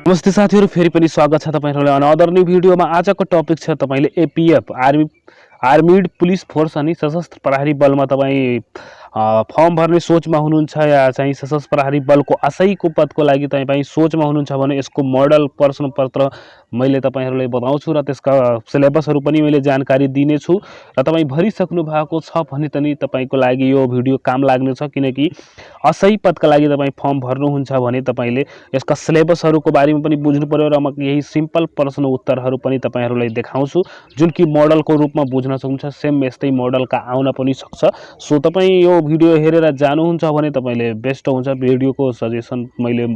नमस्ते साथीहरु, फेरि पनि स्वागत छ तपाईहरुलाई अनदर न्यू भिडियोमा। आजको टपिक छ तपाईले एपीएफ आर्मिड पुलिस फोर्स अनि सशस्त्र प्रहरी बलमा तपाई फर्म भर्ने सोचमा हुनुहुन्छ या चाहिँ सशस्त्र प्रहरी बलको आशयको पदको लागि तपाई सोचमा हुनुहुन्छ भने यसको मोडल प्रश्न पत्र मैले तपाईहरुलाई बताउँछु र त्यसका सिलेबसहरु पनि मैले जानकारी दिने छु र तपाई भरिसक्नु भएको छ भने पनि तपाईको लागि यो भिडियो काम लाग्ने छ, किनकि असही पदका लागि तपाई फर्म भर्नुहुन्छ भने तपाईले यसका सिलेबसहरुको बारेमा पनि बुझ्नु पर्यो र म यही सिम्पल प्रश्न उत्तरहरु पनि तपाईहरुलाई देखाउँछु जुन कि मोडलको रूपमा बुझ्न सक्नुहुन्छ। सेम यस्तै मोडलका आउन पनि सक्छ। सो तपाई यो भिडियो हेरेर जानुहुन्छ भने तपाईले बेस्ट हुन्छ। भिडियोको सजेसन मैले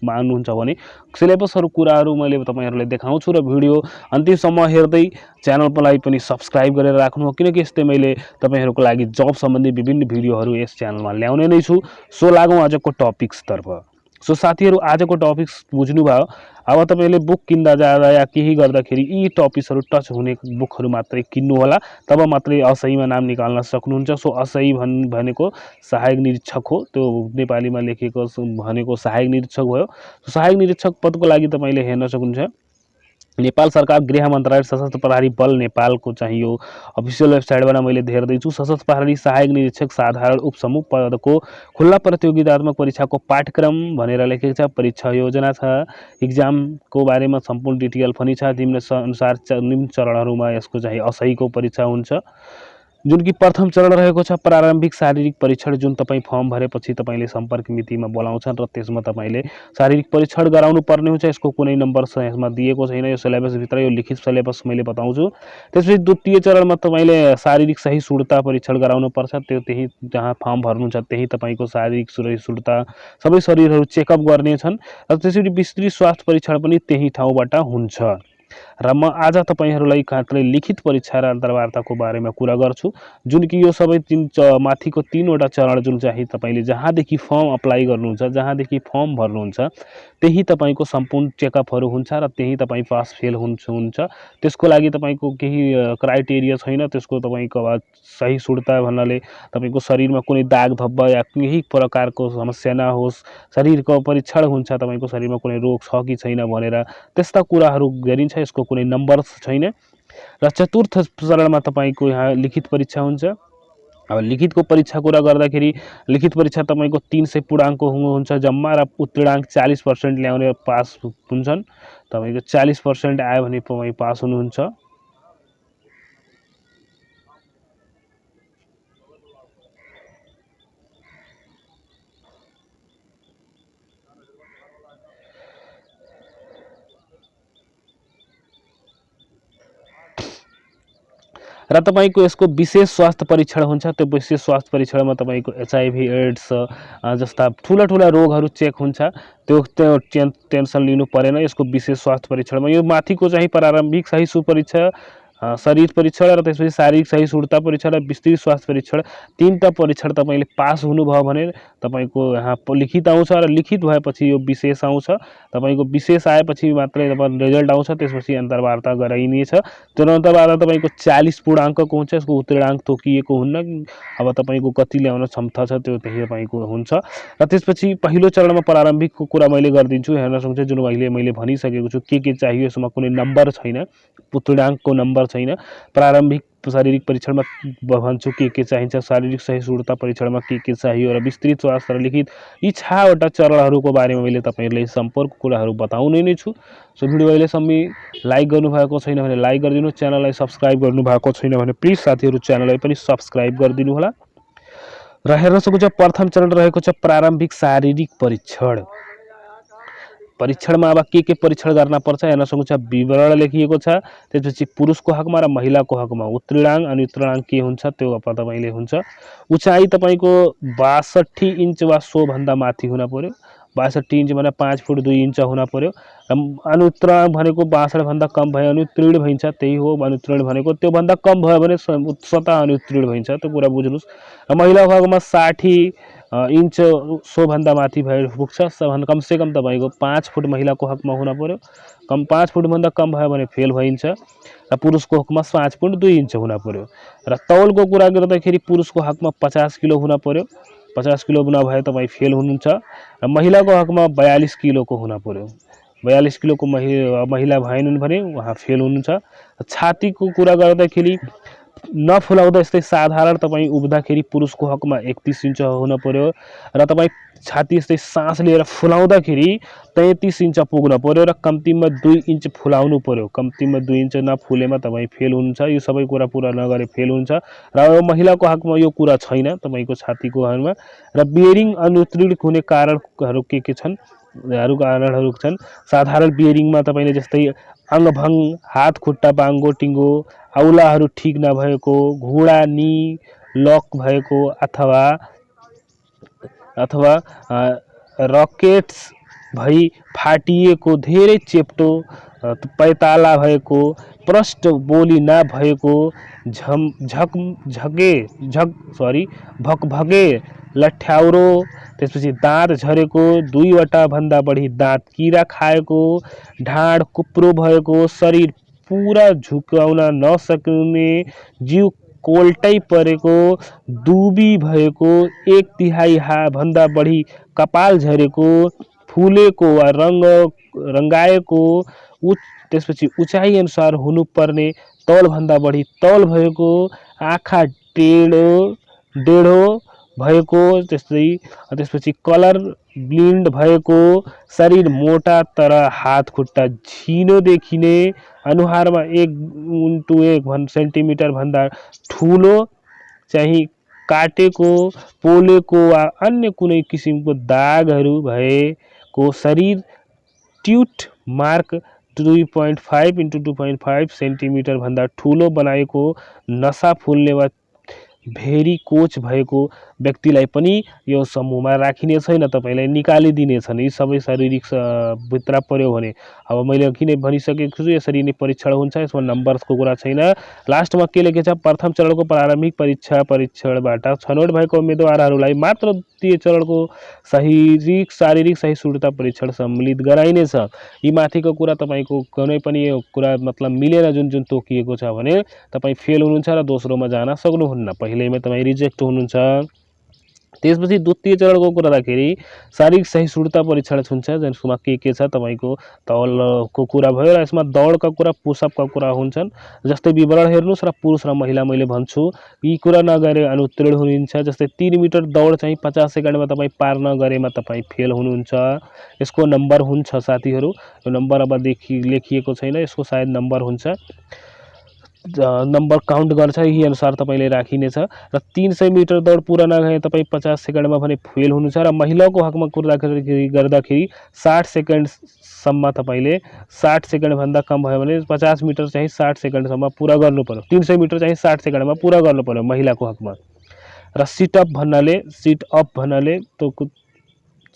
मान्नुहुन्छ भने सिलेबसहरु कुराहरु मैले तपाईहरुलाई देखाउँछु र भिडियो अन्तिमसम्म हेर्दै च्यानललाई पनि सब्स्क्राइब गरेर राख्नु हो, किनकि यस्तै मैले तपाईहरुको लागि जब सम्बन्धी विभिन्न भिडियोहरु यस च्यानलमा ल्याउने नै छु। सो लागौं आजको टपिक्स तर्फ। सो साथीहरु, आजको टपिक्स बुझ्नु भयो। अब तपाईले बुक किन्दा जाँदा या केही गर्दाखेरि यी टपिक्सहरु टच हुने बुकहरु मात्रै किन्नु होला, तब मात्रै असहीमा नाम निकाल्न सक्नुहुन्छ। सो असही भनेको सहायक निरीक्षक हो, त्यो नेपालीमा लेखेको भनेको सहायक निरीक्षक भयो। सहायक निरीक्षक पदको लागि तपाईले हेर्न सक्नुहुन्छ नेपाल सरकार गृह मन्त्रालय सशस्त्र प्रहरी बल नेपालको चाहिँ यो अफिसियल वेबसाइटबाट मैले हेर्दैछु। सशस्त्र प्रहरी सहायक निरीक्षक साधारण उपसमूह पदको खुल्ला प्रतियोगितात्मक परीक्षाको पाठ्यक्रम भनेर लेखेको छ, परीक्षा योजना छ, इक्जामको बारेमा सम्पूर्ण डिटेल पनि छ। निम्न अनुसार निम्न चरणहरुमा यसको चाहिँ असहीको परीक्षा हुन्छ, जुन कि प्रथम चरण रहेको छ प्रारम्भिक शारीरिक परीक्षण, जुन तपाई फर्म भरेपछि तपाईले सम्पर्क मितिमा बोलाउँछन् र त्यसमा तपाईले शारीरिक परीक्षण गराउनु पर्ने हुन्छ। यसको कुनै नम्बर यसमा दिएको छैन, यो सिलेबस भित्र यो लिखित सिलेबस मैले बताउँछु। त्यसपछि द्वितीय चरणमा तपाईले शारीरिक सहिष्णुता परीक्षण गराउनु पर्छ। त्यो त्यही जहाँ फर्म भर्नुहुन्छ त्यही तपाईको शारीरिक सहिष्णुता सबै शरीरहरु चेकअप गर्ने छन् र त्यसरी विस्तृत स्वास्थ्य परीक्षण पनि त्यही ठाउँबाट हुन्छ। र म आज तपाईहरुलाई खासले लिखित परीक्षा र अन्तर्वार्ताको बारेमा कुरा गर्छु, जुन कि यो सबै माथिको तीनवटा चरण जुन चाहिँ तपाईले जहाँदेखि फर्म अप्लाई गर्नुहुन्छ, जहाँदेखि फर्म भर्नुहुन्छ त्यही तपाईको सम्पूर्ण चेकअपहरु हुन्छ र त्यही तपाई पास फेल हुन्छ। त्यसको लागि तपाईको केही क्राइटेरिया छैन। त्यसको तपाईको सहिष्णुता भन्नाले तपाईको शरीरमा कुनै दाग धब्बा या केही प्रकारको समस्या नहोस्, शरीरको परीक्षण हुन्छ तपाईको शरीरमा कुनै रोग छ कि छैन भनेर, त्यस्ता कुराहरु गरिन्छ। यसको कुनै नम्बर छैन। र चतुर्थ चरणमा तपाईको यहाँ लिखित परीक्षा हुन्छ। अब लिखितको परीक्षा कुरा गर्दाखेरि लिखित परीक्षा तपाईको 300 पूर्णाङ्क हुन्छ जम्मा र उत्तीर्णाङ्क 40% ल्याउने पास हुन्छन्। तपाईको 40% आयो भने तपाई पास हुनुहुन्छ। र तपाईको यसको विशेष स्वास्थ्य परीक्षण हुन्छ। त्यो विशेष स्वास्थ्य परीक्षणमा तपाईको एचआईभी एड्स जस्ता ठूला रोगहरु चेक हुन्छ। त्यो टेन्सन लिनु परेन यसको विशेष स्वास्थ्य परीक्षणमा। यो माथिको चाहिँ प्रारम्भिक सहिष्णुता परीक्षा, शरीर परीक्षण र त्यसपछि शारीरिक सहिष्णुता परीक्षण र विस्तृत स्वास्थ्य परीक्षण, तीनटा परीक्षण तपाईले पास हुनुभयो भने तपाईको यहाँ लिखित आउँछ र लिखित भएपछि यो विशेष आउँछ। तपाईको विशेष आएपछि मात्रै तपाईको रिजल्ट आउँछ, त्यसपछि अन्तर्वार्ता गराइनेछ। त्यो अन्तर्वार्ता तपाईको 40 पूर्णाङ्कको हुन्छ। यसको उत्तीर्णाङ्क तोकिएको हुन्न। अब तपाईको कति ल्याउन क्षमता छ त्यो त्यही तपाईको हुन्छ। र त्यसपछि पहिलो चरणमा प्रारम्भिकको कुरा मैले गर्दिन्छु। हेर्न सक्नुहुन्छ जुन मैले भनिसकेको छु के चाहियो। यसमा कुनै नम्बर छैन, उत्तीर्णाङ्कको नम्बर छैन। प्रारम्भिक शारीरिक परीक्षणमा भन्छु के चाहिन्छ, शारीरिक सहिष्णुता परीक्षणमा के चाहियो र विस्तृत स्वास्थ्य र लिखित यी 6वटा चरणहरुको बारेमा मैले तपाईहरुलाई सम्पूर्ण कुराहरु बताउने नै छु। सो भिडियो अहिलेसम्म लाइक गर्नुभएको छैन भने लाइक गरिदिनु, च्यानललाई सब्स्क्राइब गर्नुभएको छैन भने प्लिज साथीहरु च्यानललाई पनि सब्स्क्राइब गरिदिनु होला। र हेर्न सक्नुहुन्छ प्रथम चरण रहेको छ प्रारम्भिक शारीरिक परीक्षण। परीक्षणमा अब के परीक्षण गर्न पर्छ हेर्न सक्नुहुन्छ, विवरण लेखिएको छ। त्यसपछि पुरुषको हकमा र महिलाको हकमा उत्तीर्णाङ्क अनि उत्तीर्णाङ्क के हुन्छ त्यो तपाईले हुन्छ। उचाइ तपाईको 62 इन्च वा सो भन्दा माथि हुन पर्यो। 62 इन्च भने 5 फुट 2 इन्च हुन पर्यो। अनुत्तीर्ण भनेको 62 भन्दा कम भयो अनुत्तीर्ण भइन्छ, त्यही हो। अनुत्तीर्ण भनेको त्यो भन्दा कम भयो भने स्वतः अनुत्तीर्ण भइन्छ, त्यो कुरा बुझ्नुस्। महिलाको हकमा 60 इन्च सो भन्दा माथि भएर पुग्छ। कम से कम तपाईको 5 फुट महिलाको हकमा हुन पर्यो। 5 फुट भन्दा कम भयो भने फेल भइन्छ। र पुरुषको हकमा 5 फुट 2 इन्च हुन पर्यो। र तौलको कुरा गर्दाखेरि पुरुषको हकमा 50 किलो हुन पर्यो। 50 किलो नभए तपाई फेल हुनुहुन्छ। र महिलाको हकमा 42 किलोको हुन पर्यो। 42 किलोको महिला भएनन् भने उहाँ फेल हुनुहुन्छ। छातीको कुरा गर्दाखेरि नफुलाउँदा यस्तै साधारण तपाईँ उभिँदाखेरि पुरुषको हकमा 31 इन्च हुन पर्यो र तपाईँ छाती यस्तै सास लिएर फुलाउँदाखेरि 33 इन्च पुग्न पर्यो र कम्तीमा 2 इन्च फुलाउनु पर्यो। कम्तीमा 2 इन्च नफुलेमा तपाईँ फेल हुनुहुन्छ। यो सबै कुरा पुरा नगरे फेल हुन्छ र यो महिलाको हकमा यो कुरा छैन तपाईँको छातीको हकमा। र बियरिङ अनुत्तीर्ण हुने कारणहरू के छन्? कारणहरू छन् साधारण बियरिङमा तपाईँले जस्तै अङ्गभङ्ग, हात खुट्टा बाङ्गो टिङ्गो, औलाहरू ठिक नभएको, घुँडा नी लक भएको अथवा रकेट्स भई फाटिएको, धेरै चेप्टो पैताला भएको, प्रष्ट बोली नभएको, भकभगे लठ्याउरो, त्यसपछि दाँत झरेको, 2वटा भन्दा बढी दाँत किरा खाएको, ढाड कुप्रो भएको, शरीर पूरा झुकाउन नसक्ने, जिउ कोल्टै परेको, दुबी भएको, 1/3 भन्दा बढी कपाल झरेको, फुलेको वा रङ्गाएको, त्यसपछि उचाइ अनुसार हुनुपर्ने तौलभन्दा बढी तौल भएको, आँखा टेढो भएको, त्यसपछि कलर ब्लिन्ड भएको, शरीर मोटा तर हात खुट्टा झिनो देखिने, अनुहारमा 1x1 सेन्टिमिटर भन्दा ठुलो चाहिँ काटेको, पोलेको वा अन्य कुनै किसिमको दागहरू भएको, शरीर ट्युट मार्क 2.5x2.5 सेन्टिमिटर भन्दा ठुलो बनाएको, नसा फुल्ने वा भेरी कोच भएको व्यक्तिलाई पनि यो समूहमा राखिने छैन, तपाईँलाई निकालिदिनेछन्। यी सबै शारीरिक भित्र पर्यो भने अब मैले अघि नै भनिसकेको छु यसरी नै परीक्षण हुन्छ, यसमा नम्बरको कुरा छैन। लास्टमा के लेखेछ? प्रथम चरणको प्रारम्भिक परीक्षणबाट छनौट भएको उम्मेदवारहरूलाई मात्र द्वितीय चरणको शारीरिक सहिष्णुता परीक्षण सम्मिलित गराइनेछ। यी माथिको कुरा तपाईँको कुनै पनि कुरा मतलब मिलेन जुन तोकिएको छ भने तपाईँ फेल हुनुहुन्छ र दोस्रोमा जान सक्नुहुन्न, पहिल्यैमा तपाईँ रिजेक्ट हुनुहुन्छ। त्यसपछि द्वितीय चरणको कुरा राख्दाखेरि शारीरिक सहिष्णुता परीक्षण हुन्छ, जसमा के छ तपाईँको तौलको कुरा भयो र यसमा दौडका कुरा, पुसअपका कुरा हुन्छन्। जस्तै विवरण हेर्नुहोस् र पुरुष र महिला मैले भन्छु यी कुरा नगरे अनुत्तीर्ण हुनुहुन्छ। जस्तै 3 मिटर दौड चाहिँ 50 सेकेन्डमा तपाईँ पार नगरेमा तपाईँ फेल हुनुहुन्छ। यसको नम्बर हुन्छ साथीहरू, यो नम्बर अब लेखिएको छैन, यसको सायद नम्बर हुन्छ, नम्बर काउन्ट गर्छ, यही अनुसार तपाईँले राखिनेछ। र 300 मिटर दौड पुरा नगए तपाईँ 50 सेकेन्डमा भने फेल हुनुहुन्छ। र महिलाको हकमा कुरा गर्दाखेरि 60 सेकेन्डसम्म तपाईँले 60 सेकेन्डभन्दा कम भयो भने 50 मिटर चाहिँ 60 सेकेन्डसम्म पुरा गर्नु पर्यो, 300 मिटर चाहिँ 60 सेकेन्डमा पुरा गर्नु पर्यो महिलाको हकमा। र सिटअप भन्नाले त्यो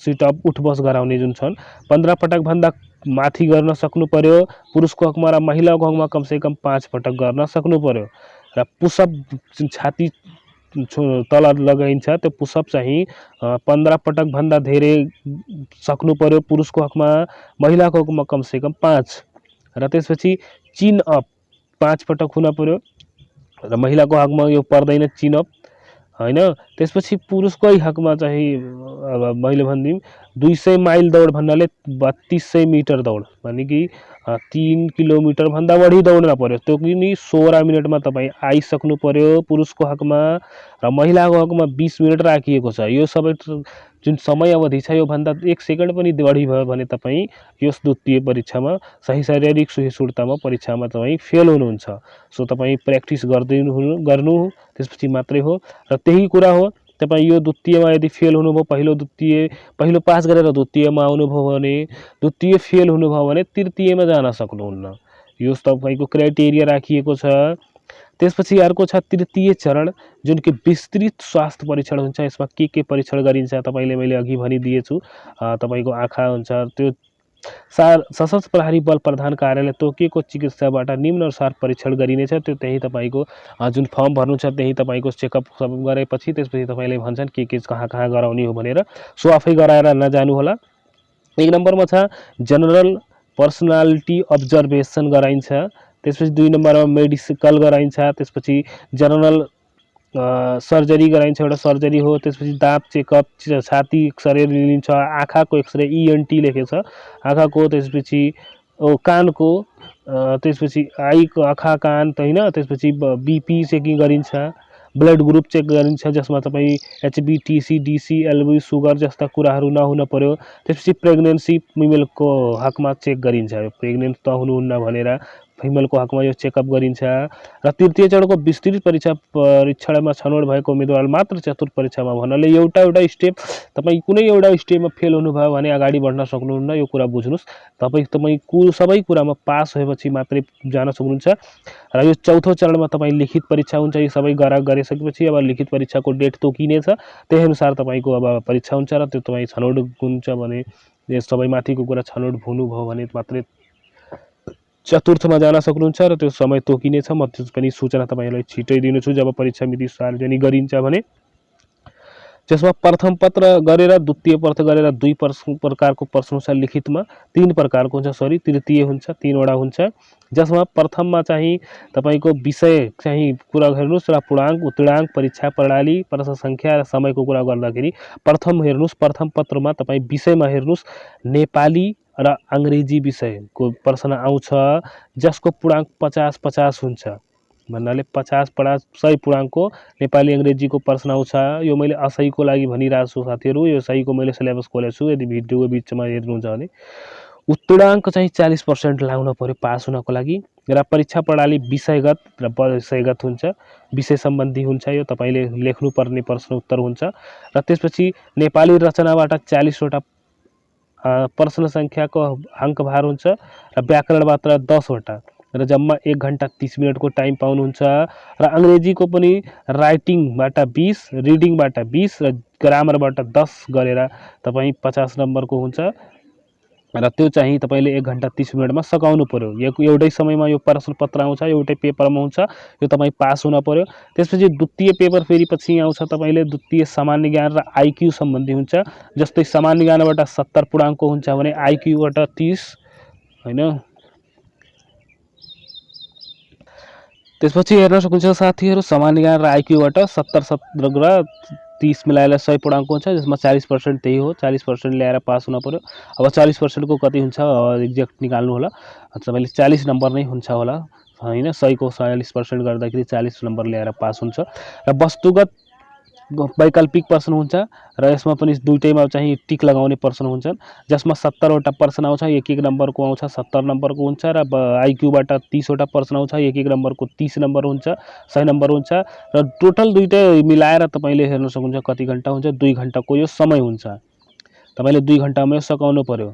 सिटअप उठबस गराउने जुन छन् 15 पटक भन्दा माथि गर्न सक्नु पर्यो पुरुषको हकमा, र महिलाको हकमा कमसेकम 5 पटक गर्न सक्नु पर्यो। र पुसअप जुन छाती तल लगाइन्छ त्यो पुसअप चाहिँ 15 पटक भन्दा धेरै सक्नु पर्यो पुरुषको हकमा, महिलाको हकमा कमसेकम 5। र त्यसपछि चिन अप 5 पटक हुन पर्यो र महिलाको हकमा यो पर्दैन चिन अप हैन। त्यसपछि पुरुषकै हकमा चाहिँ अब मैले भनिदिउँ 200 माइल दौड भन्नाले 3200 मिटर दौड भने कि 3 किलोमिटर भन्दा बढी दौड्न पर्यो, त्यो पनि 16 मिनटमा तपाईँ आइसक्नु पर्यो पुरुषको हकमा, र महिलाको हकमा 20 मिनट राखिएको छ। यो सबै जुन समय अवधि छ यो भन्दा 1 सेकेन्ड पनि बढी भयो भने तपाईँ यस द्वितीय परीक्षामा शारीरिक सहिष्णुतामा परीक्षामा तपाईँ फेल हुनुहुन्छ। सो तपाईँ प्र्याक्टिस गर्नु त्यसपछि मात्रै हो। र त्यही कुरा हो, तपाईँ यो द्वितीयमा यदि फेल हुनुभयो, पहिलो पास गरेर द्वितीयमा आउनुभयो भने, द्वितीय फेल हुनुभयो भने तृतीयमा जान सक्नुहुन्न। यो तपाईँको क्राइटेरिया राखिएको छ। त्यसपछि अर्को छ तृतीय चरण जुन कि विस्तृत स्वास्थ्य परीक्षण हुन्छ। यसमा के परीक्षण गरिन्छ तपाईँले मैले अघि भनिदिएछु। तपाईँको आँखा हुन्छ, त्यो सशस्त्र प्रहरी बल प्रधान कार्यालय तोकिएको चिकित्साबाट निम्नानुसार परीक्षण गरिनेछ। त्यो त्यही तपाईँको जुन फर्म भर्नु छ त्यही तपाईँको चेकअप सब गरेपछि त्यसपछि तपाईँले भन्छन् के कहाँ गराउने हो भनेर, सो आफै गराएर नजानु होला। 1 नम्बरमा छ जनरल पर्सनालिटी अब्जर्भेसन गराइन्छ। त्यसपछि 2 नम्बरमा मेडिकल गराइन्छ। त्यसपछि जनरल सर्जरी गराइन्छ, एउटा सर्जरी हो। त्यसपछि दाँत चेकअप, छाती एक्सरे लिन्छ, आँखाको एक्सरे ENT लेखेको छ आँखाको, त्यसपछि कानको, त्यसपछि आईको आँखा कान होइन, त्यसपछि BP चेकिङ गरिन्छ, ब्लड ग्रुप चेक गरिन्छ जसमा तपाईँ HB TC DC LV sugar जस्ता कुराहरू नहुन पर्यो। त्यसपछि प्रेग्नेन्सी फिमेलको हकमा चेक गरिन्छ, प्रेग्नेन्ट त हुनुहुन्न भनेर फिमेलको हकमा यो चेकअप गरिन्छ। र तृतीय चरणको विस्तृत परीक्षणमा छनौट भएको उम्मेदवार मात्र चतुर्थ परीक्षामा भन्नाले एउटा स्टेप तपाईँ कुनै एउटा स्टेपमा फेल हुनुभयो भने अगाडि बढ्न सक्नुहुन्न, यो कुरा बुझ्नुहोस्। तपाईँ सबै कुरामा पास भएपछि मात्रै जान सक्नुहुन्छ। र यो चौथो चरणमा तपाईँ लिखित परीक्षा हुन्छ, यो सबै गरिसकेपछि अब लिखित परीक्षाको डेट तोकिनेछ, त्यही अनुसार तपाईँको अब परीक्षा हुन्छ र त्यो तपाईँ छनौट हुन्छ भने यस सबै माथिको कुरा छनौट हुनुभयो भने मात्रै चतुर्थमा जान सक्नुहुन्छ र त्यो समय तोकिनेछ। म त्यो पनि सूचना तपाईँहरूलाई छिटै दिनेछु जब परीक्षा मिति सार्वजनिक गरिन्छ भने। जसमा प्रथम पत्र गरेर द्वितीय पत्र गरेर 2 प्रकारको प्रश्न हुन्छ लिखितमा, 3 प्रकारको हुन्छ, सरी तृतीय हुन्छ, 3वटा हुन्छ। जसमा प्रथममा चाहिँ तपाईँको विषय चाहिँ कुरा हेर्नुहोस् र पूर्णाङ्क उत्तीर्णाङ्क परीक्षा प्रणाली प्रश्न सङ्ख्या र समयको कुरा गर्दाखेरि प्रथम हेर्नुहोस्, प्रथम पत्रमा तपाईँ विषयमा हेर्नुहोस् नेपाली र अङ्ग्रेजी विषयको प्रश्न आउँछ जसको पूर्णाङ्क 50-50 हुन्छ, भन्नाले 50-100 पूर्णाङ्कको नेपाली अङ्ग्रेजीको प्रश्न आउँछ। यो मैले असहीको लागि भनिरहेको छु साथीहरू, यो सहीको मैले सिलेबस खोलेको छु, यदि भिडियोको बिचमा हेर्नुहुन्छ भने। उत्तीर्णाङ्क चाहिँ 40% लाउन पर्यो पास हुनको लागि। र परीक्षा प्रणाली विषयगत र विषयगत हुन्छ, विषय सम्बन्धी हुन्छ, यो तपाईँले लेख्नुपर्ने प्रश्न उत्तर हुन्छ। र त्यसपछि नेपाली रचनाबाट 40वटा प्रश्न सङ्ख्याको अङ्कभार हुन्छ र व्याकरणबाट 10वटा र जम्मा 1 घन्टा 30 मिनटको टाइम पाउनुहुन्छ। र अङ्ग्रेजीको पनि राइटिङबाट 20, रिडिङबाट 20 र ग्रामरबाट 10 गरेर तपाईँ 50 नम्बरको हुन्छ र त्यो चाहिँ तपाईँले 1 घन्टा 30 मिनटमा सकाउनु पर्यो। एउटै समयमा यो प्रश्न पत्र आउँछ, एउटै पेपरमा हुन्छ, यो तपाईँ पास हुन पर्यो। त्यसपछि द्वितीय पेपर फेरि पछि आउँछ तपाईँले द्वितीय सामान्य ज्ञान र IQ सम्बन्धी हुन्छ। जस्तै सामान्य ज्ञानबाट 70 पूर्णाङ्कको हुन्छ भने IQ-बाट 30 होइन। त्यसपछि हेर्न सक्नुहुन्छ साथीहरू, सामान्य ज्ञान र IQ-बाट 70 र 30 मिलाएर 100 पूर्णाङ्क हुन्छ, जसमा 40% त्यही हो, 40% ल्याएर पास हुन पर्यो। अब 40% को कति हुन्छ एक्ज्याक्ट निकाल्नु होला, तपाईँले 40 नम्बर नै हुन्छ होला होइन, 100 को 40% गर्दाखेरि 40 नम्बर ल्याएर पास हुन्छ। र वस्तुगत वैकल्पिक प्रश्न हुन्छ र यसमा पनि दुईटैमा चाहिँ टिक लगाउने प्रश्न हुन्छन्, जसमा 70वटा प्रश्न आउँछ, 1-1 नम्बरको आउँछ, 70 नम्बरको हुन्छ। र IQ-बाट 30वटा प्रश्न आउँछ, 1-1 नम्बरको 30 नम्बर हुन्छ, 100 नम्बर हुन्छ। र टोटल दुईटै मिलाएर तपाईँले हेर्न सक्नुहुन्छ कति घन्टा हुन्छ, 2 घन्टाको यो समय हुन्छ, तपाईँले 2 घन्टामा यो सकाउनु पर्यो।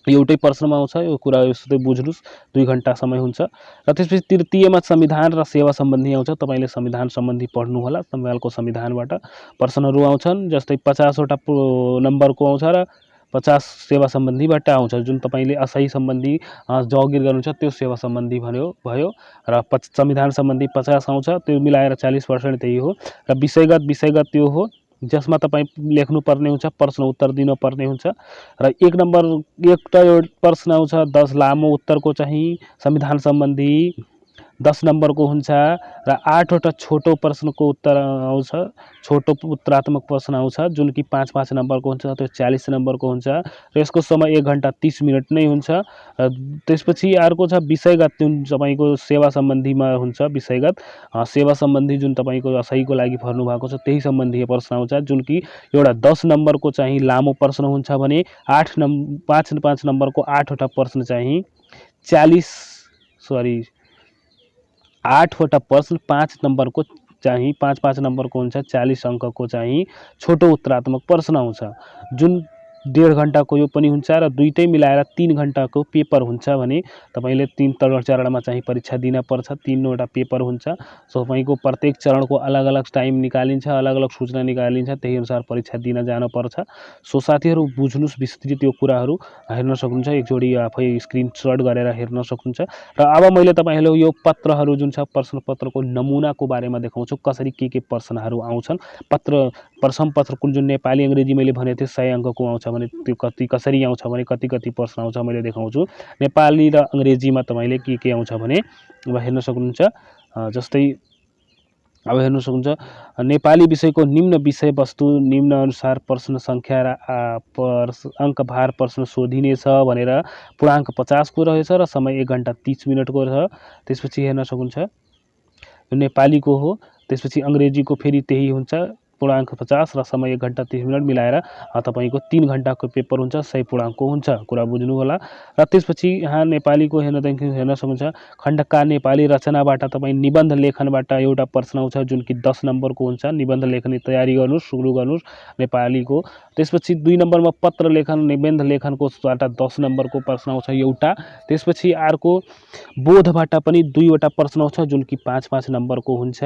एउटै प्रश्नमा आउँछ, यो कुरा यस्तै बुझ्नुहोस्, 2 घन्टा समय हुन्छ। र त्यसपछि तृतीयमा संविधान र सेवा सम्बन्धी आउँछ, तपाईँले संविधान सम्बन्धी पढ्नु होला, तपाईँको संविधानबाट प्रश्नहरू आउँछन्, जस्तै 50वटा नम्बरको आउँछ र 50 सेवा सम्बन्धीबाट आउँछ, जुन तपाईँले असही सम्बन्धी जगिर गर्नुहुन्छ त्यो सेवा सम्बन्धी भयो। र संविधान सम्बन्धी 50 आउँछ, त्यो मिलाएर 40% त्यही हो। र विषयगत त्यो हो जसमा तपाईँ लेख्नुपर्ने हुन्छ, प्रश्न उत्तर दिनुपर्ने हुन्छ। र 1 नम्बर एउटा प्रश्न आउँछ 10 लामो उत्तरको चाहिँ संविधान सम्बन्धी 10 नम्बरको हुन्छ र 8वटा छोटो प्रश्नको उत्तर आउँछ, छोटो उत्तरात्मक प्रश्न आउँछ जुन कि 5-5 नम्बरको हुन्छ, त्यो 40 नम्बरको हुन्छ र यसको समय 1 घन्टा 30 मिनट नै हुन्छ। र त्यसपछि अर्को छ विषयगत, जुन तपाईँको सेवा सम्बन्धीमा हुन्छ, विषयगत सेवा सम्बन्धी जुन तपाईँको असहीको लागि भर्नु भएको छ त्यही सम्बन्धी प्रश्न आउँछ, जुन कि एउटा 10 नम्बरको चाहिँ लामो प्रश्न हुन्छ भने 5 नम्बरको 8वटा प्रश्न चाहिँ 8वटा प्रश्न 5 नम्बरको चाहिँ 5-5 नम्बरको हुन्छ, 40 अङ्कको चाहिँ छोटो उत्तरात्मक प्रश्न आउँछ, जुन 1.5 घन्टाको यो पनि हुन्छ। र दुईटै मिलाएर 3 घन्टाको पेपर हुन्छ भने तपाईँले 3 चरणमा चाहिँ परीक्षा दिन पर्छ, 3वटा पेपर हुन्छ। तपाईँको प्रत्येक चरणको अलग अलग टाइम निकालिन्छ, अलग अलग सूचना निकालिन्छ, त्यही अनुसार परीक्षा दिन जानुपर्छ। सो साथीहरू बुझ्नुहोस् विस्तृत यो कुराहरू हेर्न सक्नुहुन्छ, एकचोटि आफै स्क्रिनसट गरेर हेर्न सक्नुहुन्छ। र अब मैले तपाईँहरूलाई यो पत्रहरू जुन छ प्रश्न पत्रको नमुनाको बारेमा देखाउँछु, कसरी के प्रश्नहरू आउँछन्। प्रथम पत्रको जुन नेपाली अङ्ग्रेजी मैले भनेको थिएँ 100 अङ्कको आउँछ भने त्यो कसरी आउँछ भने कति प्रश्न आउँछ मैले देखाउँछु। नेपाली र अङ्ग्रेजीमा तपाईँले के आउँछ भने अब हेर्न सक्नुहुन्छ, जस्तै अब हेर्न सक्नुहुन्छ नेपाली विषयको निम्न विषयवस्तु निम्न अनुसार प्रश्न संख्या र अङ्कभार प्रश्न सोधिनेछ भनेर पूर्णाङ्क 50 को रहेछ र समय 1 घण्टा 30 मिनटको छ। त्यसपछि हेर्न सक्नुहुन्छ यो नेपालीको हो। त्यसपछि अङ्ग्रेजीको फेरि त्यही हुन्छ, पूर्णाङ्क 50 र समय 1 घण्टा 30 मिनट मिलाएर तपाईँको 3 घण्टाको पेपर हुन्छ, 100 पूर्णाङ्कको हुन्छ, कुरा बुझ्नु होला। र त्यसपछि यहाँ नेपालीको हेर्न सक्नुहुन्छ खण्डका नेपाली रचनाबाट तपाईँ निबन्ध लेखनबाट एउटा प्रश्न आउँछ जुन कि 10 नम्बरको हुन्छ। निबन्ध लेखन तयारी गर्नुहोस्, सुरु गर्नुहोस् नेपालीको। त्यसपछि 2 नम्बरमा पत्र लेखन निबन्ध लेखनकोबाट 10 नम्बरको प्रश्न आउँछ एउटा। त्यसपछि अर्को बोधबाट पनि 2 वटा प्रश्न आउँछ जुन कि 5-5 नम्बरको हुन्छ।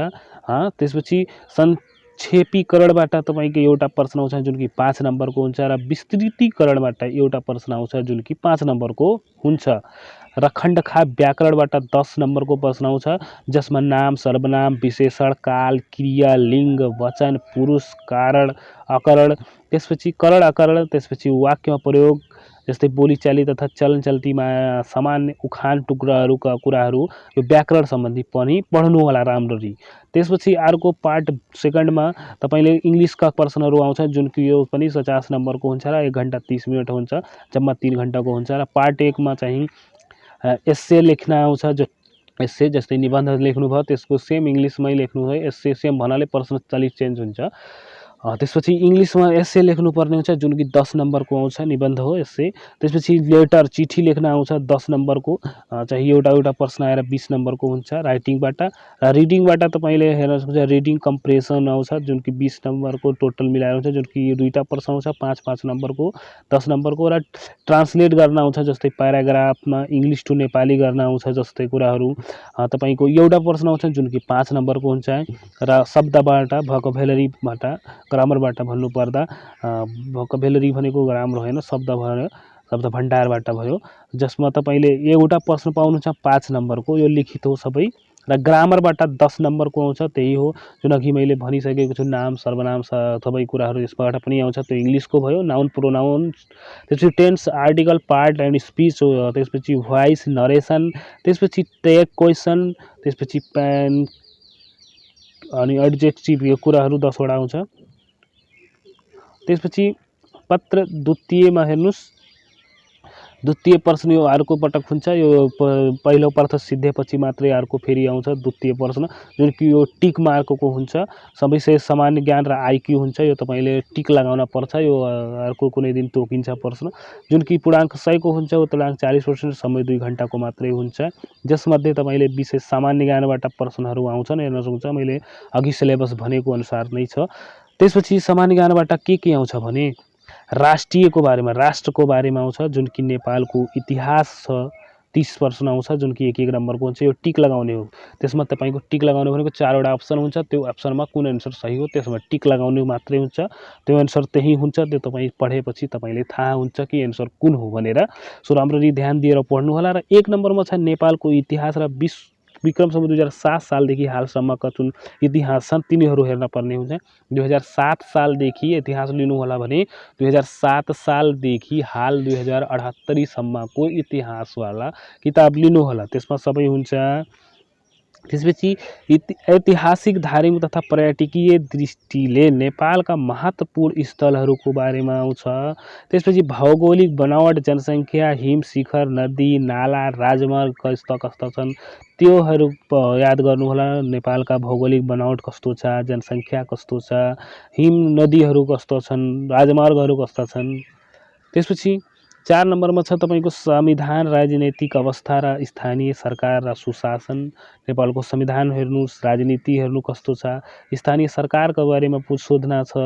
त्यसपछि संक्षेपीकरणबाट तपाईँको एउटा प्रश्न आउँछ जुन कि 5 नम्बरको हुन्छ र विस्तृतीकरणबाट एउटा प्रश्न आउँछ जुन कि 5 नम्बरको हुन्छ। र खण्डखा व्याकरणबाट 10 नम्बरको प्रश्न आउँछ जसमा नाम, सर्वनाम, विशेषण, काल, क्रिया, लिङ्ग, वचन, पुरुष, कारण, अकरण, त्यसपछि करण, अकरण, त्यसपछि वाक्यमा प्रयोग जस्तै बोलीचाली तथा चलनचल्तीमा सामान्य उखान टुक्राहरूका कुराहरू यो व्याकरण सम्बन्धी पनि पढ्नु होला राम्ररी। त्यसपछि अर्को पार्ट सेकेन्डमा तपाईँले इङ्ग्लिसका प्रश्नहरू आउँछ जुन कि यो पनि 50 नम्बरको हुन्छ र 1 घण्टा 30 मिनट हुन्छ, जम्मा 3 घण्टाको हुन्छ। र पार्ट 1 मा चाहिँ एस्से लेख्न आउँछ, जो एस्से जस्तै निबन्ध लेख्नुभयो त्यसको सेम इङ्ग्लिसमै लेख्नुभयो। एस्से सेम भन्नाले प्रश्न चालिस चेन्ज हुन्छ। त्यसपछि इङ्ग्लिसमा एस्से लेख्नुपर्ने हुन्छ जुन कि 10 नम्बरको आउँछ, निबन्ध हो एस्से। त्यसपछि लेटर चिठी लेख्न आउँछ 10 नम्बरको, चाहिँ एउटा प्रश्न आएर 20 नम्बरको हुन्छ राइटिङबाट। र रिडिङबाट तपाईँले हेर्न सक्नुहुन्छ रिडिङ कम्प्रेसन आउँछ जुन कि 20 नम्बरको टोटल मिलाएर हुन्छ जुन कि 2टा प्रश्न आउँछ 5-5 नम्बरको 10 नम्बरको। र ट्रान्सलेट गर्न आउँछ जस्तै प्याराग्राफमा इङ्ग्लिस टु नेपाली गर्न आउँछ जस्तै कुराहरू तपाईँको एउटा प्रश्न आउँछ जुन कि 5 नम्बरको हुन्छ। र शब्दबाट भोकाबुलरीबाट ग्रामरबाट भन्नुपर्दा भोकाबुलरी भनेको ग्रामर होइन, शब्द भयो, शब्द भण्डारबाट भयो, जसमा तपाईँले एउटा प्रश्न पाउनुहुन्छ 5 नम्बरको, यो लिखित हो सबै। र ग्रामरबाट 10 नम्बरको आउँछ, त्यही हो जुन अघि मैले भनिसकेको छु, नाम, सर्वनाम सबै कुराहरू यसबाट पनि आउँछ, त्यो इङ्ग्लिसको भयो। नाउन, प्रोनाउन, त्यसपछि tense, article, part and speech, त्यसपछि भोइस, नरेसन, त्यसपछि टेक क्वेसन, त्यसपछि पेन अनि एडजेक्टिभ, यो कुराहरू 10 वटा आउँछ। त्यसपछि पत्र द्वितीयमा हेर्नुहोस्, द्वितीय प्रश्न यो अर्को पटक हुन्छ, यो पहिलो प्रश्न सिद्धेपछि मात्रै अर्को फेरि आउँछ द्वितीय प्रश्न जुन कि यो टिक मार्कको हुन्छ। सबैसे सामान्य ज्ञान र आइक्यू हुन्छ, यो तपाईँले टिक लगाउन पर्छ, यो अर्को कुनै दिन तोकिन्छ प्रश्न जुन कि पूर्णाङ्क 100 को हुन्छ, पूर्णाङ्क 40%, समय 2 घण्टाको मात्रै हुन्छ। जसमध्ये तपाईँले विशेष सामान्य ज्ञानबाट प्रश्नहरू आउँछन्, हेर्न सक्नुहुन्छ मैले अघि सिलेबस भनेको अनुसार नै छ। त्यसपछि सामान्य ज्ञानबाट के आउँछ भने राष्ट्रियको बारेमा, राष्ट्रको बारेमा आउँछ जुन कि नेपालको इतिहास छ, 30 प्रश्न आउँछ जुन कि 1-1 नम्बरको हुन्छ, यो टिक लगाउने हो। त्यसमा तपाईँको टिक लगाउने भनेको 4 वटा अप्सन हुन्छ, त्यो अप्सनमा कुन एन्सर सही हो त्यसमा टिक लगाउने मात्रै हुन्छ, त्यो एन्सर त्यही हुन्छ, त्यो तपाईँ पढेपछि तपाईँले थाहा हुन्छ कि एन्सर कुन हो भनेर। सो राम्ररी ध्यान दिएर पढ्नु होला। र 1 नम्बरमा छ नेपालको इतिहास र विक्रमसम्म 2007 सालदेखि हालसम्मका जुन इतिहास छन् तिनीहरू हेर्न पर्ने हुन्छ। 2007 सालदेखि इतिहास लिनु होला भने 2007 सालदेखि हाल 2078 सम्मको इतिहासवाला किताब लिनु होला, त्यसमा सबै हुन्छ। त्यसपछि ऐतिहासिक, धार्मिक तथा पर्यटकीय दृष्टिले नेपालका महत्त्वपूर्ण स्थलहरूको बारेमा आउँछ। त्यसपछि भौगोलिक बनावट, जनसङ्ख्या, हिम शिखर, नदी नाला, राजमार्ग कस्ता कस्ता छन् त्योहरू याद गर्नु होला। नेपालका भौगोलिक बनावट कस्तो छ, जनसङ्ख्या कस्तो छ, हिम नदीहरू कस्तो छन्, राजमार्गहरू कस्ता छन्। त्यसपछि 4 नम्बरमा छ तपाईँको संविधान, राजनैतिक अवस्था र स्थानीय सरकार र सुशासन। नेपालको संविधान हेर्नुहोस्, राजनीति हेर्नु कस्तो छ, स्थानीय सरकारको बारेमा सोध्न छ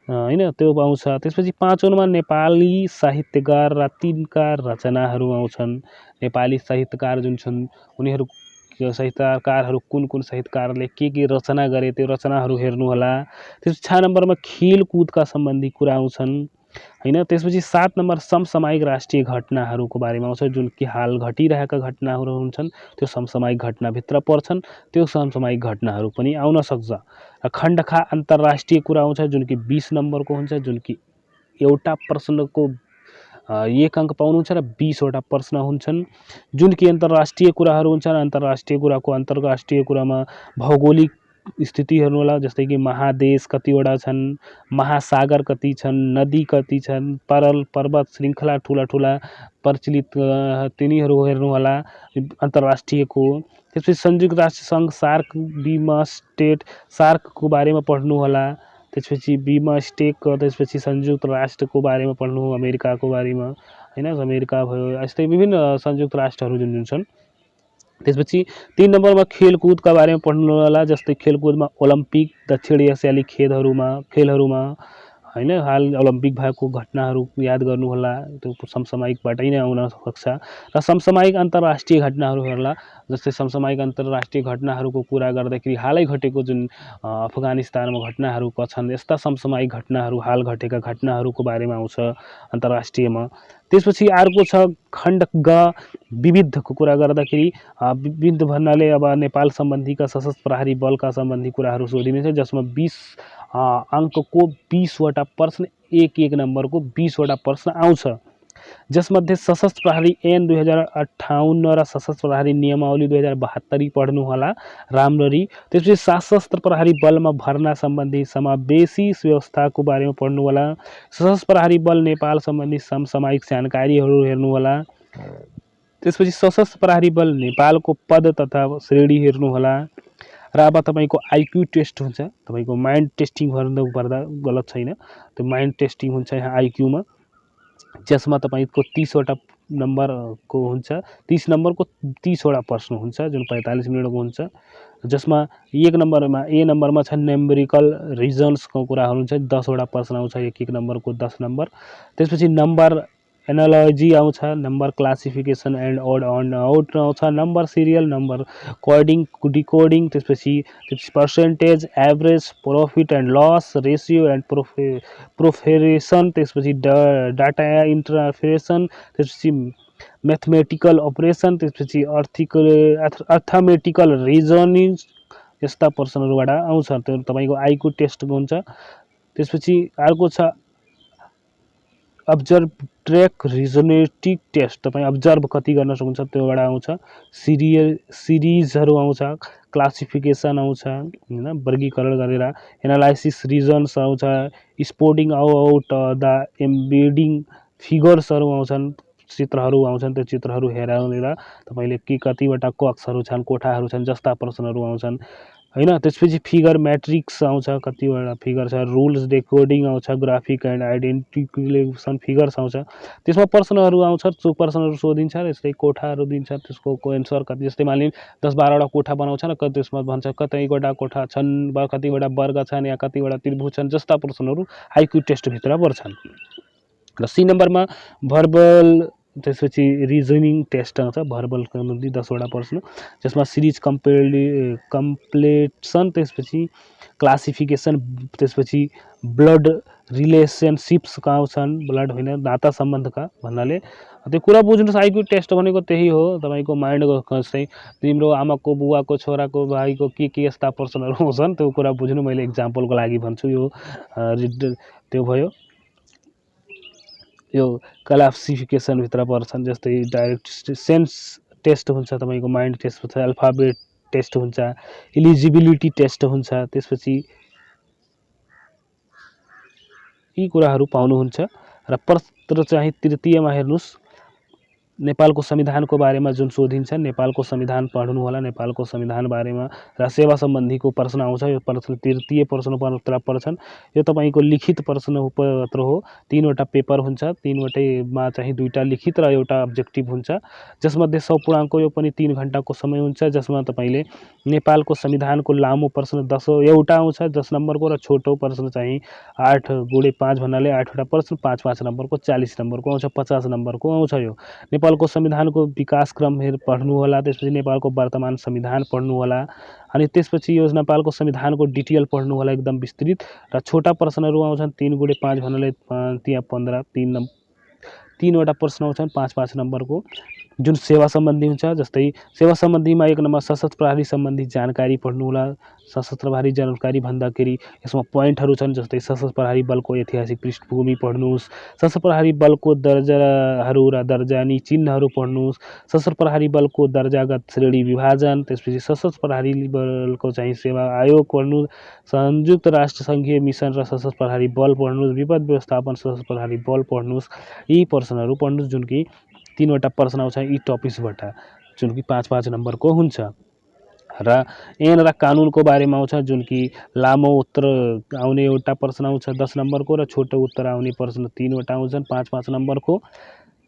हैन, त्यो आउँछ। त्यसपछि 5 मा नेपाली साहित्यकार र तिनका रचनाहरू आउँछन्। नेपाली साहित्यकार जुन छन् उनीहरू साहित्यकारहरू कुन साहित्यकारले के रचना गरे त्यो रचनाहरू हेर्नु होला। त्यसपछि 6 नम्बरमा खेलकुदका सम्बन्धी कुरा आउँछन् हैन। त्यसपछि 7 नम्बर समसामयिक राष्ट्रिय घटनाहरूको बारेमा आउँछ जुन कि हाल घटिरहेका घटनाहरू हुन्छन्, त्यो समसामयिक घटनाभित्र पर्छन्, त्यो समसामयिक घटनाहरू पनि आउन सक्छ। र खण्डखा अन्तर्राष्ट्रिय कुरा आउँछ जुन कि 20 नम्बरको हुन्छ, जुन कि एउटा प्रश्नको 1 अङ्क पाउनुहुन्छ र 20 वटा प्रश्न हुन्छन् जुन कि अन्तर्राष्ट्रिय कुराहरू हुन्छन्। अन्तर्राष्ट्रिय कुराको अन्तर्राष्ट्रिय कुरामा भौगोलिक स्थितिहरू होला, जस्तै कि महादेश कतिवटा छन्, महासागर कति छन्, नदी कति छन्, पर्वत श्रृङ्खला ठुला ठुला प्रचलित तिनीहरू हेर्नुहोला अन्तर्राष्ट्रियको। त्यसपछि संयुक्त राष्ट्र सङ्घ सार्क बिमस्टेक सार्कको बारेमा पढ्नुहोला। त्यसपछि बिमस्टेक, त्यसपछि संयुक्त राष्ट्रको बारेमा पढ्नु, अमेरिकाको बारेमा होइन, अमेरिका भयो, यस्तै विभिन्न संयुक्त राष्ट्रहरू जुन जुन छन्। त्यसपछि 3 नम्बरमा खेलकुदका बारेमा पढ्नु होला, जस्तै खेलकुदमा ओलम्पिक, दक्षिण एसियाली खेलहरूमा होइन हाल ओलम्पिक भएको घटनाहरू याद गर्नुहोला, त्यो समसामयिकबाटै नै आउन सक्छ। र समसामयिक अन्तर्राष्ट्रिय घटनाहरू होला, जस्तै समसामयिक अन्तर्राष्ट्रिय घटनाहरूको कुरा गर्दाखेरि हालै घटेको जुन अफगानिस्तानमा घटनाहरू छन्, यस्ता समसामयिक घटनाहरू, हाल घटेका घटनाहरूको बारेमा आउँछ अन्तर्राष्ट्रियमा। त्यसपछि अर्को छ खण्ड ग विविधको कुरा गर्दाखेरि विविध भन्नाले अब नेपाल सम्बन्धीका सशस्त्र प्रहरी बलका सम्बन्धी कुराहरू सोधिनेछ, जसमा 20 अङ्कको 20वटा प्रश्न, एक नम्बरको 20वटा प्रश्न आउँछ। जसमध्ये सशस्त्र प्रहरी ऐन 2058 र सशस्त्र प्रहरी नियमावली 2072 पढ्नुहोला राम्ररी। त्यसपछि सशस्त्र प्रहरी बलमा भर्ना सम्बन्धी समावेशी व्यवस्थाको बारेमा पढ्नुहोला। सशस्त्र प्रहरी बल नेपाल सम्बन्धी समसामयिक जानकारीहरू हेर्नुहोला। त्यसपछि सशस्त्र प्रहरी बल नेपालको पद तथा श्रेणी हेर्नुहोला। र अब तपाईँको आइक्यू टेस्ट हुन्छ, तपाईँको माइन्ड टेस्टिङ गर्नुपर्दा गलत छैन, त्यो माइन्ड टेस्टिङ हुन्छ यहाँ आइक्यूमा, जसमा तपाईँको 30वटा नम्बरको हुन्छ, 30 नम्बरको 30वटा प्रश्न हुन्छ, जुन 45 मिनटको हुन्छ, जसमा ए नम्बरमा छ न्युमेरिकल रिजन्सको कुराहरू हुन्छ, 10वटा प्रश्न आउँछ, एक नम्बरको 10 नम्बर। त्यसपछि नम्बर एनालोजी आउँछ, number classification and odd one out आउँछ, number serial, number coding decoding, त्यसपछि percentage, average, profit and loss ratio and proportion, त्यसपछि डाटा इन्टरफेरेसन, त्यसपछि म्याथमेटिकल अपरेसन, त्यसपछि अर्थमेटिकल रिजनिङ, यस्ता प्रश्नहरूबाट आउँछ, त्यो तपाईँको आइक्यू टेस्ट हुन्छ। त्यसपछि अर्को छ अब्जर्भ ट्र्याक रिजनेटिक टेस्ट, तपाईँ अब्जर्भ कति गर्न सक्नुहुन्छ त्योबाट आउँछ। सिरिजहरू आउँछ, क्लासिफिकेसन आउँछ होइन, वर्गीकरण गरेर, एनालाइसिस रिजन्स आउँछ, स्पोर्टिङ आउट द एम्बेडिङ फिगर्सहरू आउँछन्, चित्रहरू आउँछन्, त्यो चित्रहरू हेरेर तपाईँले कतिवटा कक्षहरू छन्, कोठाहरू छन्, जस्ता प्रश्नहरू आउँछन् होइन। त्यसपछि फिगर म्याट्रिक्स आउँछ, कतिवटा फिगर छ, रुल्स डेकोडिङ आउँछ, ग्राफिक एन्ड आइडेन्टिफिकेसन फिगर्स आउँछ, त्यसमा प्रश्नहरू आउँछ, त्यो प्रश्नहरू सोधिन्छ, यस्तै कोठाहरू दिन्छ, त्यसको एन्सर कति, जस्तै मानिलिउँ 10-12वटा कोठा बनाउँछ र त्यसमा भन्छ कतिवटा कोठा छन्, कतिवटा वर्ग छन्, या कतिवटा त्रिभुज छन्, जस्ता प्रश्नहरू आइक्यू टेस्टभित्र पर्छन्। र सी नम्बरमा भर्बल, त्यसपछि रिजनिङ टेस्ट आउँछ, भर्बलको 10वटा प्रश्न, जसमा सिरिज कम्प्लेसन, त्यसपछि क्लासिफिकेसन, त्यसपछि ब्लड रिलेसनसिप्सका आउँछन्, ब्लड होइन नाता सम्बन्धका भन्नाले, त्यो कुरा बुझ्नुहोस्। आइक्यू टेस्ट भनेको त्यही हो, तपाईँको माइन्डको चाहिँ तिम्रो आमाको, बुवाको, छोराको, भाइको के यस्ता प्रश्नहरू आउँछन्, त्यो कुरा बुझ्नु। मैले इक्जाम्पलको लागि भन्छु, यो त्यो भयो, यो क्लासिफिकेसनभित्र पर्छन्, जस्तै डाइरेक्ट सेन्स टेस्ट हुन्छ, तपाईँको माइन्ड टेस्ट हुन्छ, अल्फाबेट टेस्ट हुन्छ, इलिजिबिलिटी टेस्ट हुन्छ, त्यसपछि यी कुराहरू पाउनुहुन्छ। र प्रश्न चाहिँ तृतीयमा हेर्नुहोस्, नेपालको संविधानको बारेमा जुन सोधिन्छ, नेपालको संविधान पढ्नु होला, नेपालको संविधान बारेमा र सेवा सम्बन्धीको प्रश्न आउँछ, यो प्रश्न तृतीय प्रश्नपत्र पर्छन्। यो तपाईँको लिखित प्रश्नपत्र हो, 3वटा पेपर हुन्छ, 3वटैमा चाहिँ 2टा लिखित र एउटा अब्जेक्टिभ हुन्छ, जसमध्ये 100 पूर्णाङ्क, यो पनि 3 घण्टाको समय हुन्छ, जसमा तपाईँले नेपालको संविधानको लामो प्रश्न 10 एउटा आउँछ 10 नम्बरको, र छोटो प्रश्न चाहिँ 8 × 5 भन्नाले 8वटा प्रश्न 5-5 नम्बरको, 40 नम्बरको आउँछ, 50 नम्बरको आउँछ। यो नेपालको संविधानको विकास क्रम पढ्नु होला, त्यसपछि नेपालको वर्तमान संविधान पढ्नु होला, अनि त्यसपछि यो नेपालको संविधानको डिटेल पढ्नु होला एकदम विस्तृत। र छोटा प्रश्नहरू आउँछन् 3 × 5 भन्नाले 15 3वटा प्रश्न आउँछन् 5-5 नम्बरको। जुन सेवा सम्बन्धी हुन्छ, जस्तै सेवा सम्बन्धीमा 1 नम्बर सशस्त्र प्रहरी सम्बन्धी जानकारी पढ्नुहोला। सशस्त्र प्रहरी जानकारी भन्दाखेरि यसमा पोइन्टहरू छन्, जस्तै सशस्त्र प्रहरी बलको ऐतिहासिक पृष्ठभूमि पढ्नुहोस्, सशस्त्र प्रहरी बलको दर्जाहरू र दर्जानी चिन्हहरू पढ्नुहोस्, सशस्त्र प्रहरी बलको दर्जागत श्रेणी विभाजन, त्यसपछि सशस्त्र प्रहरी बलको चाहिँ सेवा आयोग पढ्नुहोस्, संयुक्त राष्ट्र सङ्घीय मिसन र सशस्त्र प्रहरी बल पढ्नुहोस्, विपद व्यवस्थापन सशस्त्र प्रहरी बल पढ्नुहोस्। यी प्रश्नहरू पढ्नुहोस्, जुन कि 3वटा प्रश्न आउँछ यी टपिक्सबाट, जुन कि 5-5 नम्बरको हुन्छ। र ऐन र कानुनको बारेमा आउँछ, जुन कि लामो उत्तर आउने एउटा प्रश्न आउँछ 10 नम्बरको र छोटो उत्तर आउने प्रश्न 3वटा आउँछन् 5-5 नम्बरको।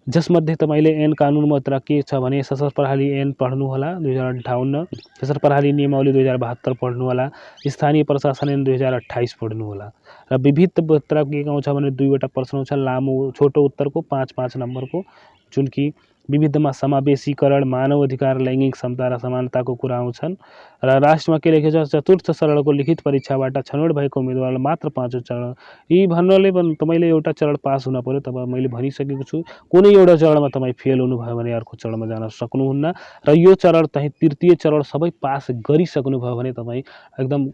जसमध्ये तपाईँले ऐन कानुनमा त के छ भने सशस्त्र प्रहरी ऐन पढ्नुहोला 2058, सशस्त्र प्रहरी नियमावली 2072 पढ्नुहोला, स्थानीय प्रशासन ऐन 2028 पढ्नुहोला। र विविध भित्र के आउँछ भने 2वटा प्रश्न आउँछ लामो छोटो उत्तरको 5-5 नम्बरको, जुन कि विविधमा समावेशीकरण, मानव अधिकार, लैङ्गिक समता र समानताको कुरा आउँछन्। र लास्टमा के लेखेको छ, चतुर्थ चरणको लिखित परीक्षाबाट छनौट भएको उम्मेदवारलाई मात्र 5औं चरण। यी भन्नाले तपाईँले एउटा चरण पास हुन पर्यो। तब मैले भनिसकेको छु, कुनै एउटा चरणमा तपाईँ फेल हुनुभयो भने अर्को चरणमा जान सक्नुहुन्न। र यो चरण चाहिँ तृतीय चरण सबै पास गरिसक्नुभयो भने तपाईँ एकदम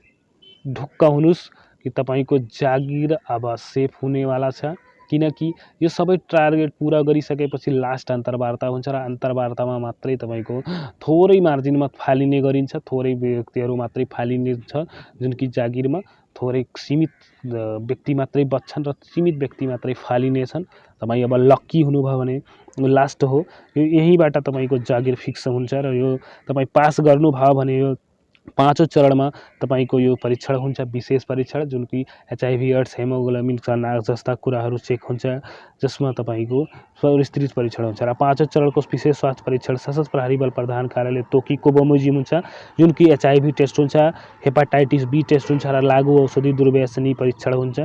ढुक्क हुनुहोस् कि तपाईँको जागिर अब सेफ हुनेवाला छ। किनकि यो सबै टार्गेट पुरा गरिसकेपछि लास्ट अन्तर्वार्ता हुन्छ र अन्तर्वार्तामा मात्रै तपाईँको थोरै मार्जिनमा फालिने गरिन्छ, थोरै व्यक्तिहरू मात्रै फालिने छ, जुन कि जागिरमा थोरै सीमित व्यक्ति मात्रै बच्छन् र सीमित व्यक्ति मात्रै फालिनेछन्। तपाईँ अब लक्की हुनुभयो भने लास्ट हो, यो यहीँबाट तपाईँको जागिर फिक्स हुन्छ। र यो तपाईँ पास गर्नुभयो भने यो 5औं चरणमा तपाईँको यो परीक्षण हुन्छ, विशेष परीक्षण, जुन कि HIV एड्स, हेमोग्लोबिन जस्ता कुराहरू चेक हुन्छ, जसमा तपाईँको विस्तृत परीक्षण हुन्छ। र 5औं चरणको विशेष स्वास्थ्य परीक्षण सशस्त्र प्रहरी बल प्रधान कार्यालय तोकीको बमोजिम हुन्छ, जुन कि HIV टेस्ट हुन्छ, हेपाटाइटिस B टेस्ट हुन्छ र लागु औषधि दुर्व्यसनी परीक्षण हुन्छ,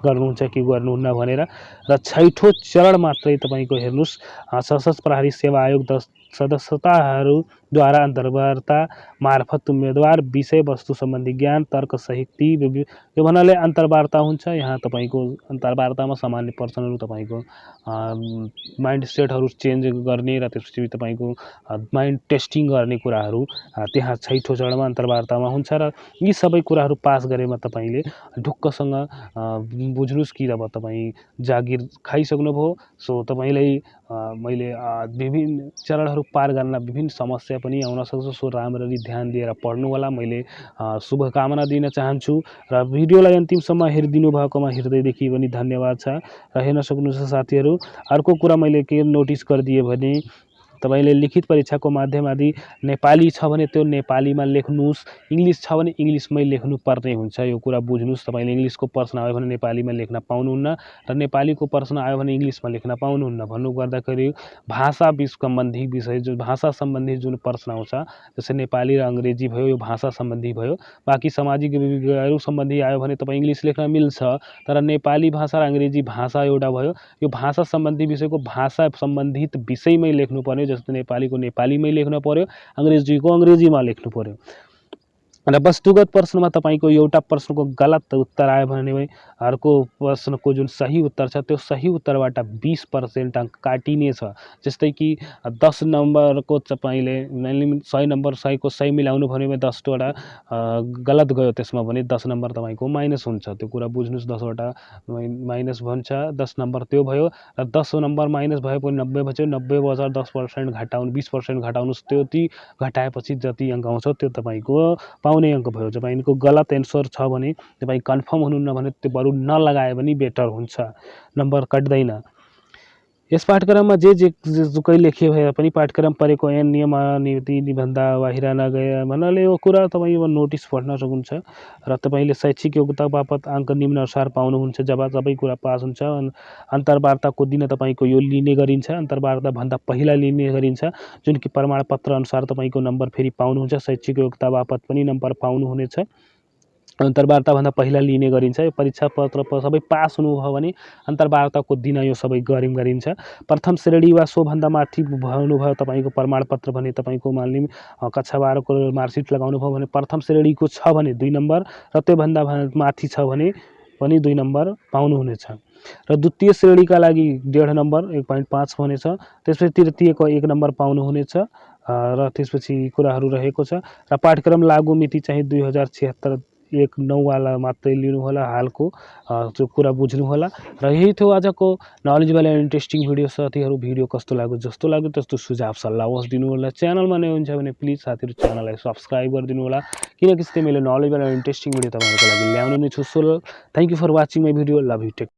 गर्नुहुन्छ कि गर्नुहुन्न भनेर। र 6ठो चरण मात्रै तपाईँको हेर्नुहोस्, सशस्त्र प्रहरी सेवा आयोग सदस्यताहरूद्वारा अन्तर्वार्ता मार्फत उम्मेदवार विषयवस्तु सम्बन्धी ज्ञान, तर्क सहित यो भन्नाले अन्तर्वार्ता हुन्छ। यहाँ तपाईँको अन्तर्वार्तामा सामान्य प्रश्नहरू तपाईँको माइन्ड सेटहरू चेन्ज गर्ने र त्यसपछि तपाईँको माइन्ड टेस्टिङ गर्ने कुराहरू त्यहाँ 6ठो चरणमा अन्तर्वार्तामा हुन्छ। र यी सबै कुराहरू पास गरेमा तपाईँले ढुक्कसँग बुझ्नुहोस् कि अब तपाईँ जागिर खाइसक्नुभयो। सो तपाईँलाई मैले विभिन्न चरणहरू पार गर्न विभिन्न समस्या पनि आउन सक्छ। सो राम्ररी ध्यान दिएर पढ्नु होला। मैले शुभकामना दिन चाहन्छु र भिडियोलाई अन्तिमसम्म हेरिदिनु भएकोमा हृदयदेखि पनि धन्यवाद छ। र हेर्न सक्नुहुन्छ साथीहरू, अर्को कुरा मैले के नोटिस गरिदिएँ भने तपाईँले लिखित परीक्षाको माध्यम आदि नेपाली छ भने त्यो नेपालीमा लेख्नुहोस्, इङ्ग्लिस छ भने इङ्ग्लिसमै लेख्नुपर्ने हुन्छ। यो कुरा बुझ्नुहोस्। तपाईँले इङ्ग्लिसको प्रश्न आयो भने नेपालीमा लेख्न पाउनुहुन्न र नेपालीको प्रश्न आयो भने इङ्ग्लिसमा लेख्न पाउनुहुन्न। भन्नु पर्दाखेरि भाषा सम्बन्धी विषय, जो भाषा सम्बन्धी जुन प्रश्न आउँछ, जस्तै नेपाली र अङ्ग्रेजी भयो, यो भाषा सम्बन्धी भयो। बाँकी सामाजिक विज्ञानहरू सम्बन्धी आयो भने तपाईँ इङ्ग्लिस लेख्न मिल्छ, तर नेपाली भाषा र अङ्ग्रेजी भाषा एउटा भयो। यो भाषा सम्बन्धी विषयको भाषा सम्बन्धित विषयमै लेख्नु पर्यो। जस्तो नेपालीको नेपालीमै लेख्नु पर्यो, अङ्ग्रेजीको अङ्ग्रेजीमा लेख्नु पर्यो। र वस्तुगत प्रश्नमा तपाईँको एउटा प्रश्नको गलत उत्तर आयो भने अर्को प्रश्नको जुन सही उत्तर छ त्यो सही उत्तरबाट 20% अङ्क काटिनेछ। जस्तै कि 10 नम्बरको तपाईँले 100 नम्बर 100 को 100 मिलाउनु भन्यो भने 10वटा गलत गयो, त्यसमा भने 10 नम्बर तपाईँको माइनस हुन्छ। त्यो कुरा बुझ्नुहोस्। 10वटा माइनस भन्छ, 10 नम्बर त्यो भयो। र 10 नम्बर माइनस भएपछि 90 बच्यो, 90 बजार 10% घटाउनु 20% घटाउनुहोस्। त्यो घटाएपछि जति अङ्क आउँछ त्यो तपाईँको पाउने अङ्क भयो। तपाईँको गलत एन्सर छ भने तपाईँ कन्फर्म हुनुहुन्न भने त्यो बरु नलगाए पनि बेटर हुन्छ, नम्बर कट्दैन। यस पाठ्यक्रममा जे जुकै लेखे भए पनि पाठ्यक्रम परेको ऐन नियम नीति निबन्ध बाहिर नगए भन्नाले यो कुरा तपाईँ अब नोटिस पढ्न सक्नुहुन्छ र तपाईँले शैक्षिक योग्यता बापत अङ्क निम्नानुसार पाउनुहुन्छ। जब सबै कुरा पास हुन्छ अन्तर्वार्ताको दिन तपाईँको यो लिने गरिन्छ। अन्तर्वार्ताभन्दा पहिला लिने गरिन्छ, जुन कि प्रमाणपत्र अनुसार तपाईँको नम्बर फेरि पाउनुहुन्छ। शैक्षिक योग्यता बापत पनि नम्बर पाउनुहुनेछ। अन्तर्वार्ताभन्दा पहिला लिने गरिन्छ। यो परीक्षा पत्र सबै पास हुनुभयो भने अन्तर्वार्ताको दिन यो सबै गरिन्छ। प्रथम श्रेणी वा सोभन्दा माथि हुनुभयो तपाईँको प्रमाणपत्र भने तपाईँको मानिलिउँ कक्षा 12 को मार्कसिट लगाउनु भयो भने प्रथम श्रेणीको छ भने 2 नम्बर र त्योभन्दा माथि छ भने पनि 2 नम्बर पाउनुहुनेछ र द्वितीय श्रेणीका लागि 1.5 नम्बर 1.5 हुनेछ। त्यसपछि तृतीयको 1 नम्बर पाउनुहुनेछ र त्यसपछि कुराहरू रहेको छ र पाठ्यक्रम लागू मिति चाहिँ 2076 1/9 वाला मात्रै लिनुहोला हालको जो कुरा बुझ्नुहोला र यही थियो आजको नलेज वाला इन्ट्रेस्टिङ भिडियो। साथीहरू भिडियो कस्तो लाग्यो जस्तो लाग्यो त्यस्तो सुझाव सल्लाह होस् दिनुहोला। च्यानलमा नयाँ हुन्छ भने प्लिज साथीहरू च्यानललाई सब्स्क्राइब गरिदिनु होला किनकि त्यस्तै मैले नलेज वाला इन्ट्रेस्टिङ भिडियो तपाईँहरूको लागि ल्याउने नै छु। So thank you for watching my video. Love you take